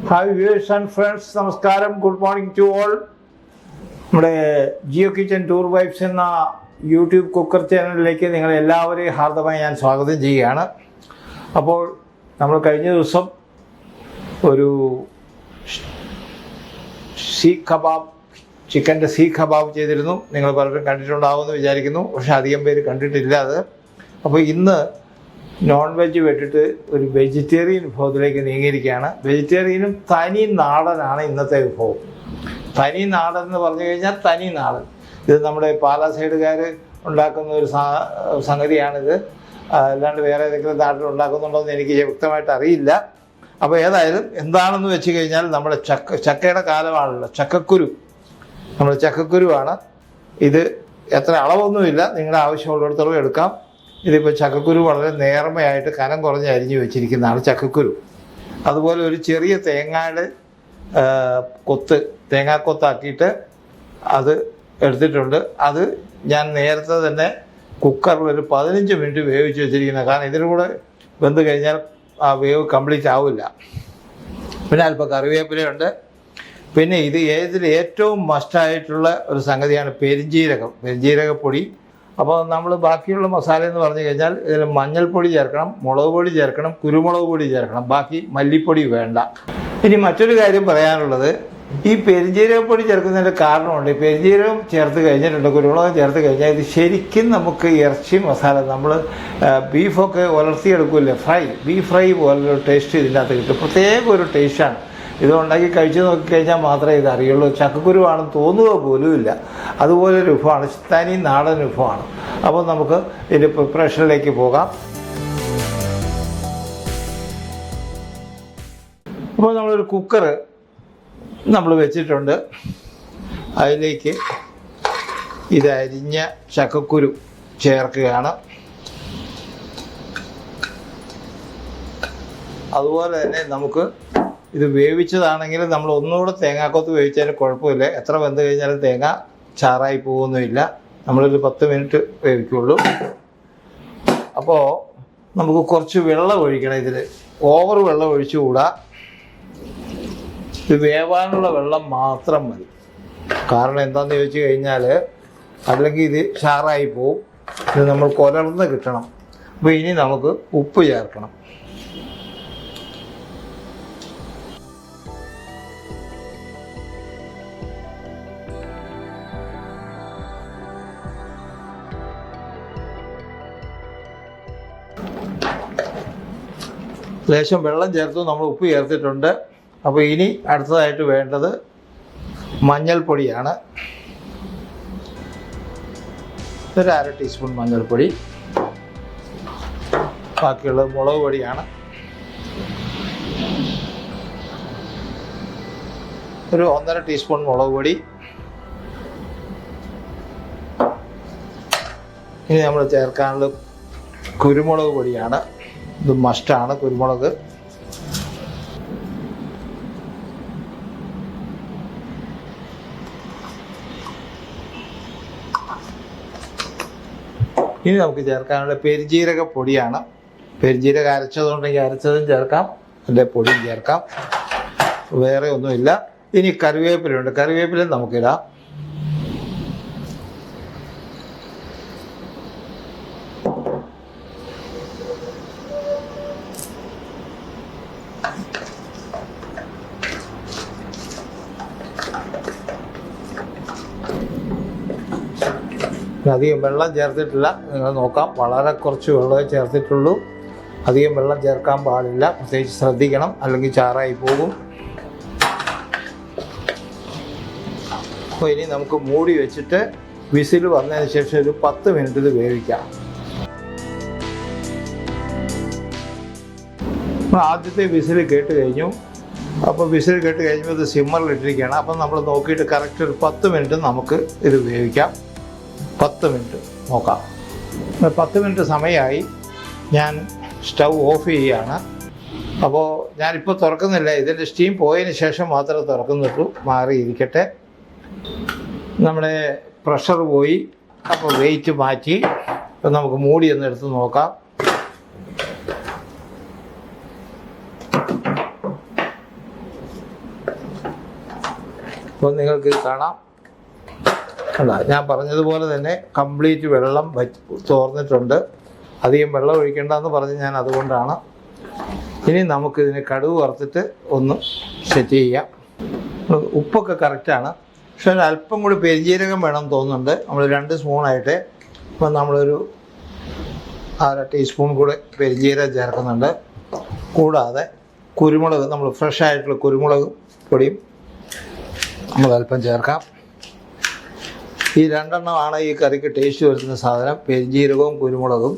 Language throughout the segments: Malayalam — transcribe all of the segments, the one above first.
ഹായ് വ്യൂവേഴ്സ് ആൻഡ് ഫ്രണ്ട്സ്, നമസ്കാരം. Good morning to all. നമ്മുടെ ജിയോ കിച്ചൻ ടൂർ വൈബ്സ് എന്ന യൂട്യൂബ് കുക്കർ ചാനലിലേക്ക് നിങ്ങളെല്ലാവരെയും ഹാർദമായി ഞാൻ സ്വാഗതം ചെയ്യുകയാണ്. അപ്പോൾ നമ്മൾ കഴിഞ്ഞ ദിവസം ഒരു സീഖ് കബാബ്, ചിക്കൻ്റെ സീഖ് കബാബ് ചെയ്തിരുന്നു. നിങ്ങൾ പലരും കണ്ടിട്ടുണ്ടാവുമെന്ന് വിചാരിക്കുന്നു, പക്ഷേ അധികം പേര് കണ്ടിട്ടില്ല അത്. അപ്പോൾ ഇന്ന് നോൺ വെജ് വിട്ടിട്ട് ഒരു വെജിറ്റേറിയൻ വിഭവത്തിലേക്ക് നീങ്ങിയിരിക്കുകയാണ്. വെജിറ്റേറിയനും തനി നാടനാണ് ഇന്നത്തെ വിഭവം. തനി നാടൻ എന്ന് പറഞ്ഞു കഴിഞ്ഞാൽ തനി നാടൻ. ഇത് നമ്മുടെ പാലാ സൈഡുകാർ ഉണ്ടാക്കുന്ന ഒരു സംഗതിയാണിത്. അല്ലാണ്ട് വേറെ ഏതെങ്കിലും നാട്ടിൽ ഉണ്ടാക്കുന്നുണ്ടോ എന്ന് എനിക്ക് വ്യക്തമായിട്ട് അറിയില്ല. അപ്പോൾ ഏതായാലും എന്താണെന്ന് വെച്ച് കഴിഞ്ഞാൽ നമ്മുടെ ചക്കയുടെ കാലമാണല്ലോ, ചക്കക്കുരു. നമ്മുടെ ചക്കക്കുരുവാണ് ഇത്. എത്ര അളവൊന്നുമില്ല, നിങ്ങളുടെ ആവശ്യമുള്ളിടത്തോളം എടുക്കാം. ഇതിപ്പോൾ ചക്കക്കുരു വളരെ നേർമയായിട്ട് കനം കുറഞ്ഞ് അരിഞ്ഞ് വെച്ചിരിക്കുന്നതാണ് ചക്കക്കുരു. അതുപോലെ ഒരു ചെറിയ തേങ്ങയുടെ തേങ്ങാക്കൊത്താക്കിയിട്ട് അത് എടുത്തിട്ടുണ്ട്. അത് ഞാൻ നേരത്തെ തന്നെ കുക്കറിൽ ഒരു 15 മിനിറ്റ് വേവിച്ച് വെച്ചിരിക്കുന്നത്. കാരണം ഇതിനും കൂടെ വെന്ത് കഴിഞ്ഞാൽ ആ വേവ് കംപ്ലീറ്റ് ആവില്ല. പിന്നെ അല്പം കറിവേപ്പിലയുണ്ട്. പിന്നെ ഇതിൽ ഏറ്റവും മസ്റ്റായിട്ടുള്ള ഒരു സംഗതിയാണ് പെരിഞ്ജീരകപ്പൊടി. അപ്പോൾ നമ്മൾ ബാക്കിയുള്ള മസാല എന്ന് പറഞ്ഞു കഴിഞ്ഞാൽ ഇതിൽ മഞ്ഞൾപ്പൊടി ചേർക്കണം, മുളക് പൊടി ചേർക്കണം, കുരുമുളക് പൊടി ചേർക്കണം, ബാക്കി മല്ലിപ്പൊടി വേണ്ട. ഇനി മറ്റൊരു കാര്യം പറയാനുള്ളത്, ഈ പെരിഞ്ജീരകപ്പൊടി ചേർക്കുന്നതിൻ്റെ കാരണമുണ്ട്. പെരിഞ്ജീരകം ചേർത്ത് കഴിഞ്ഞിട്ടുണ്ട്, കുരുമുളക് ചേർത്ത് കഴിഞ്ഞാൽ ഇത് ശരിക്കും നമുക്ക് ഇറച്ചി മസാല, നമ്മൾ ബീഫൊക്കെ ഉലർത്തിയെടുക്കില്ലേ, ബീഫ് ഫ്രൈ പോലൊരു ടേസ്റ്റ് ഇതിൻ്റെ അകത്ത് കിട്ടും. പ്രത്യേക ഒരു ടേസ്റ്റാണ്. ഇത് ഉണ്ടാക്കി കഴിച്ചു നോക്കിക്കഴിഞ്ഞാൽ മാത്രമേ ഇത് അറിയുള്ളൂ. ചക്കക്കുരുവാണെന്ന് തോന്നുക പോലുമില്ല. അതുപോലൊരു വിഭവമാണ്, തനി നാടൻ വിഭവമാണ്. അപ്പോൾ നമുക്ക് ഇതിൻ്റെ പ്രിപ്പറേഷനിലേക്ക് പോകാം. അപ്പോൾ നമ്മളൊരു കുക്കർ നമ്മൾ വെച്ചിട്ടുണ്ട്. അതിലേക്ക് ഇത് അരിഞ്ഞ ചക്കക്കുരു ചേർക്കുകയാണ്. അതുപോലെ തന്നെ നമുക്ക് ഇത് വേവിച്ചതാണെങ്കിൽ നമ്മൾ ഒന്നുകൂടെ തേങ്ങാക്കൊത്ത് വേവിച്ചാലും കുഴപ്പമില്ല. എത്ര വെന്ത് കഴിഞ്ഞാലും തേങ്ങ ചാറായി പോകുന്നുമില്ല. നമ്മളൊരു 10 മിനിറ്റ് വേവിക്കുള്ളൂ. അപ്പോൾ നമുക്ക് കുറച്ച് വെള്ളം ഒഴിക്കണം. ഇതിൽ ഓവർ വെള്ളം ഒഴിച്ചുകൂടാ. ഇത് വേവാനുള്ള വെള്ളം മാത്രം മതി. കാരണം എന്താണെന്ന് ചോദിച്ചു കഴിഞ്ഞാൽ അല്ലെങ്കിൽ ഇത് ചാറായി പോവും. ഇത് നമ്മൾ കുലർന്ന് കിട്ടണം. അപ്പോൾ ഇനി നമുക്ക് ഉപ്പ് ചേർക്കണം. ലേശം വെള്ളം ചേർത്തു, നമ്മൾ ഉപ്പ് ചേർത്തിട്ടുണ്ട്. അപ്പോൾ ഇനി അടുത്തതായിട്ട് വേണ്ടത് മഞ്ഞൾപ്പൊടിയാണ്. ഒരു 1/2 ടീസ്പൂൺ മഞ്ഞൾപ്പൊടി. ബാക്കിയുള്ളത് മുളക് പൊടിയാണ്. ഒരു 1.5 ടീസ്പൂൺ മുളക് പൊടി. ഇനി നമ്മൾ ചേർക്കാനുള്ളത് കുരുമുളക് പൊടിയാണ്. ഇത് മസ്റ്റാണ്, കുരുമുളക്. ഇനി നമുക്ക് ചേർക്കാനുള്ള പെരിഞ്ജീരക പൊടിയാണ്. പെരിഞ്ജീരകം അരച്ചതുകൊണ്ടെങ്കിൽ അരച്ചതും ചേർക്കാം, അതിൻ്റെ പൊടിയും ചേർക്കാം. വേറെ ഒന്നുമില്ല. ഇനി കറിവേപ്പിലയുണ്ട്, കറിവേപ്പില നമുക്കിടാം. അധികം വെള്ളം ചേർത്തിട്ടില്ല, നിങ്ങൾ നോക്കാം. വളരെ കുറച്ച് വെള്ളമേ ചേർത്തിട്ടുള്ളൂ. അധികം വെള്ളം ചേർക്കാൻ പാടില്ല, പ്രത്യേകിച്ച് ശ്രദ്ധിക്കണം, അല്ലെങ്കിൽ ചാറായി പോകും. അപ്പോൾ ഇനി നമുക്ക് മൂടി വെച്ചിട്ട് വിസിൽ വന്നതിന് ശേഷം ഒരു 10 മിനിറ്റ് ഇത് വേവിക്കാം. ആദ്യത്തെ വിസിൽ കേട്ട് കഴിഞ്ഞു. അപ്പോൾ വിസിൽ കേട്ട് കഴിഞ്ഞപ്പോൾ ഇത് സിമ്മറിലിട്ടിരിക്കുകയാണ്. അപ്പം നമ്മൾ നോക്കിയിട്ട് കറക്റ്റ് ഒരു 10 മിനിറ്റ് നമുക്ക് ഇത് വേവിക്കാം. 10 മിനിറ്റ് നോക്കാം. 10 മിനിറ്റ് സമയമായി. ഞാൻ സ്റ്റൗ ഓഫ് ചെയ്യുകയാണ്. അപ്പോൾ ഞാനിപ്പോൾ തുറക്കുന്നില്ല, ഇതിൻ്റെ സ്റ്റീം പോയതിന് ശേഷം മാത്രമേ തുറക്കുന്നുള്ളൂ. മാറിയിരിക്കട്ടെ. നമ്മുടെ പ്രഷർ പോയി. അപ്പോൾ വെയിറ്റ് മാറ്റി. അപ്പോൾ നമുക്ക് മൂടി ഒന്ന് എടുത്ത് നോക്കാം. അപ്പോൾ നിങ്ങൾക്കിത് കാണാം. അല്ല, ഞാൻ പറഞ്ഞതുപോലെ തന്നെ കംപ്ലീറ്റ് വെള്ളം തോർന്നിട്ടുണ്ട്. അധികം വെള്ളം ഒഴിക്കേണ്ടെന്ന് പറഞ്ഞ് ഞാൻ അതുകൊണ്ടാണ്. ഇനി നമുക്കിതിന് കടുക് വറുത്തിട്ട് ഒന്ന് സെറ്റ് ചെയ്യാം. ഉപ്പൊക്കെ കറക്റ്റാണ്, പക്ഷെ അല്പം കൂടി പെരുംജീരകം വേണം തോന്നുന്നുണ്ട്. നമ്മൾ 2 സ്പൂണായിട്ട് ഇപ്പം നമ്മളൊരു 1/2 ടീസ്പൂൺ കൂടെ പെരുംജീരകം ചേർക്കുന്നുണ്ട്. കൂടാതെ കുരുമുളക്, നമ്മൾ ഫ്രഷ് ആയിട്ടുള്ള കുരുമുളക് പൊടിയും നമ്മളൽപ്പം ചേർക്കാം. ഈ 2 എണ്ണമാണ് ഈ കറിക്ക് ടേസ്റ്റ് വരുത്തുന്ന സാധനം, പെരുംജീരകവും കുരുമുളകും.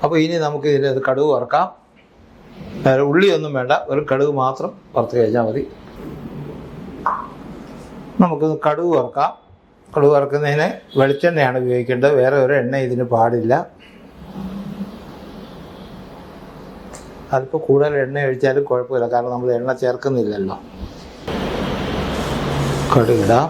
അപ്പോൾ ഇനി നമുക്ക് ഇതിൽ കടുക് വറുക്കാം. ഉള്ളിയൊന്നും വേണ്ട, ഒരു കടുക് മാത്രം വറുത്ത് കഴിഞ്ഞാൽ മതി. നമുക്ക് കടുക് വറുക്കാം. കടുക് വറുക്കുന്നതിന് വെളിച്ചെണ്ണയാണ് ഉപയോഗിക്കേണ്ടത്, വേറെ ഒരു എണ്ണ ഇതിന് പാടില്ല. അല്പം കൂടുതൽ എണ്ണ ഒഴിച്ചാലും കുഴപ്പമില്ല, കാരണം നമ്മൾ എണ്ണ ചേർക്കുന്നില്ലല്ലോ. കടുകിടാം.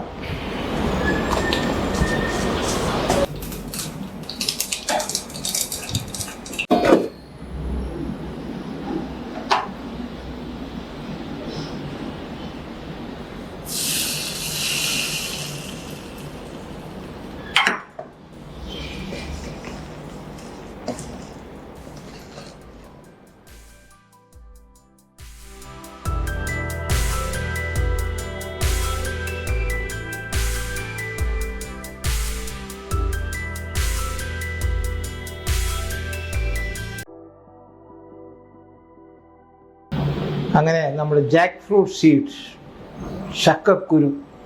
അങ്ങനെ നമ്മൾ ജാക്ക് ഫ്രൂട്ട് സീഡ്സ്,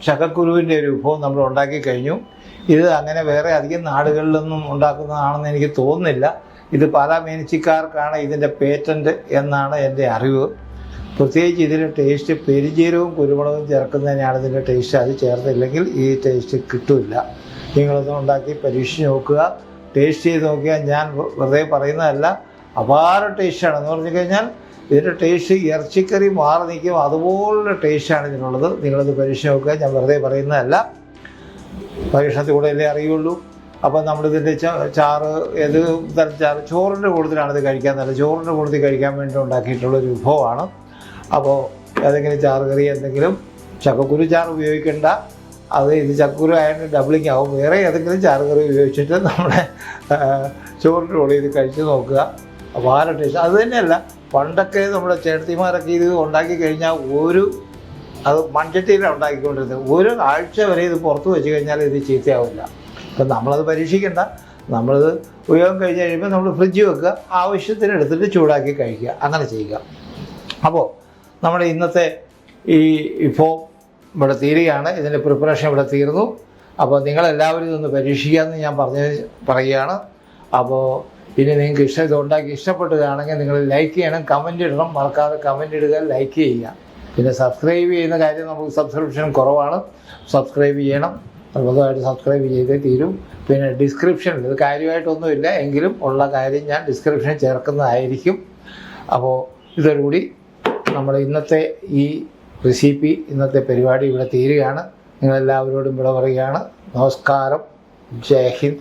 ചക്കക്കുരുവിൻ്റെ ഒരു വിഭവം നമ്മൾ ഉണ്ടാക്കി കഴിഞ്ഞു. ഇത് അങ്ങനെ വേറെ അധികം നാടുകളിലൊന്നും ഉണ്ടാക്കുന്നതാണെന്ന് എനിക്ക് തോന്നുന്നില്ല. ഇത് പല മേനിച്ചിക്കാർക്കാണ് ഇതിൻ്റെ പേറ്റൻറ്റ് എന്നാണ് എൻ്റെ അറിവ്. പ്രത്യേകിച്ച് ഇതിൻ്റെ ടേസ്റ്റ് പെരുംജീരകവും കുരുമുളകും ചേർക്കുന്നതിനാണ് ഇതിൻ്റെ ടേസ്റ്റ്. അത് ചേർത്തില്ലെങ്കിൽ ഈ ടേസ്റ്റ് കിട്ടില്ല. നിങ്ങളൊന്ന് ഉണ്ടാക്കി പരീക്ഷിച്ച് നോക്കുക, ടേസ്റ്റ് ചെയ്ത് നോക്കിയാൽ ഞാൻ വെറുതെ പറയുന്നതല്ല, അപാര ടേസ്റ്റാണ്. എന്ന് പറഞ്ഞു കഴിഞ്ഞാൽ ഇതിൻ്റെ ടേസ്റ്റ് ഇറച്ചിക്കറി മാറി നിൽക്കും, അതുപോലുള്ള ടേസ്റ്റാണ് ഇതിനുള്ളത്. നിങ്ങളത് പരീക്ഷിച്ച് നോക്കുക, ഞാൻ വെറുതെ പറയുന്നതല്ല, പരീക്ഷണത്തിൽ കൂടെ അല്ലേ അറിയുള്ളൂ. അപ്പം നമ്മളിതിൻ്റെ ചാറ്, ഏത് തരം ചാറ്, ചോറിൻ്റെ കൂടുതലാണിത് കഴിക്കാൻ നല്ല, ചോറിൻ്റെ കൂടുതൽ കഴിക്കാൻ വേണ്ടി ഉണ്ടാക്കിയിട്ടുള്ളൊരു വിഭവമാണ്. അപ്പോൾ ഏതെങ്കിലും ചാറ് കറി, എന്തെങ്കിലും ചക്കക്കുരു ചാറ് ഉപയോഗിക്കേണ്ട, അത് ഇത് ചക്കക്കുരു ആയതുകൊണ്ട് ഡബിളിങ് ആവും. വേറെ ഏതെങ്കിലും ചാറ് കറി ഉപയോഗിച്ചിട്ട് നമ്മുടെ ചോറിൻ്റെ കൂടെ ഇത് കഴിച്ച് നോക്കുക, അപാര ടേസ്റ്റ്. അത് തന്നെയല്ല, പണ്ടൊക്കെ നമ്മുടെ ചേട്ടത്തിമാരൊക്കെ ഇത് ഉണ്ടാക്കി കഴിഞ്ഞാൽ അത് മൺചട്ടിയിലാണ് ഉണ്ടാക്കിക്കൊണ്ടിരുന്നത്. ഒരു ആഴ്ച വരെ ഇത് പുറത്ത് വെച്ച് കഴിഞ്ഞാൽ ഇത് ചീത്തയാവില്ല. അപ്പം നമ്മളത് പരീക്ഷിക്കേണ്ട, നമ്മളിത് ഉപയോഗം കഴിഞ്ഞ് കഴിയുമ്പോൾ നമ്മൾ ഫ്രിഡ്ജിൽ വെക്കുക, ആവശ്യത്തിന് എടുത്തിട്ട് ചൂടാക്കി കഴിക്കുക, അങ്ങനെ ചെയ്യുക. അപ്പോൾ നമ്മുടെ ഇന്നത്തെ ഈ വിഭവം ഇവിടെ തീരുകയാണ്, ഇതിൻ്റെ പ്രിപ്പറേഷൻ ഇവിടെ തീർന്നു. അപ്പോൾ നിങ്ങളെല്ലാവരും ഇതൊന്ന് പരീക്ഷിക്കാമെന്ന് ഞാൻ പറയുകയാണ്. അപ്പോൾ ഇനി നിങ്ങൾക്ക് ഇത് ഉണ്ടാക്കി ഇഷ്ടപ്പെട്ടതാണെങ്കിൽ നിങ്ങൾ ലൈക്ക് ചെയ്യണം, കമൻറ്റ് ഇടണം, മറക്കാതെ കമൻറ്റ് ഇടുക, ലൈക്ക് ചെയ്യുക. പിന്നെ സബ്സ്ക്രൈബ് ചെയ്യുന്ന കാര്യം നമുക്ക് സബ്സ്ക്രിപ്ഷൻ കുറവാണ്, സബ്സ്ക്രൈബ് ചെയ്യണം, നിർബന്ധമായിട്ട് സബ്സ്ക്രൈബ് ചെയ്തേ തീരും. പിന്നെ ഡിസ്ക്രിപ്ഷനിൽ ഇത് കാര്യമായിട്ടൊന്നുമില്ല എങ്കിലും ഉള്ള കാര്യം ഞാൻ ഡിസ്ക്രിപ്ഷൻ ചേർക്കുന്നതായിരിക്കും. അപ്പോൾ ഇതോടുകൂടി നമ്മുടെ ഇന്നത്തെ ഈ റെസിപ്പി, ഇന്നത്തെ പരിപാടി ഇവിടെ തീരുകയാണ്. നിങ്ങളെല്ലാവരോടും വിട പറയുകയാണ്. നമസ്കാരം, ജയ് ഹിന്ദ്.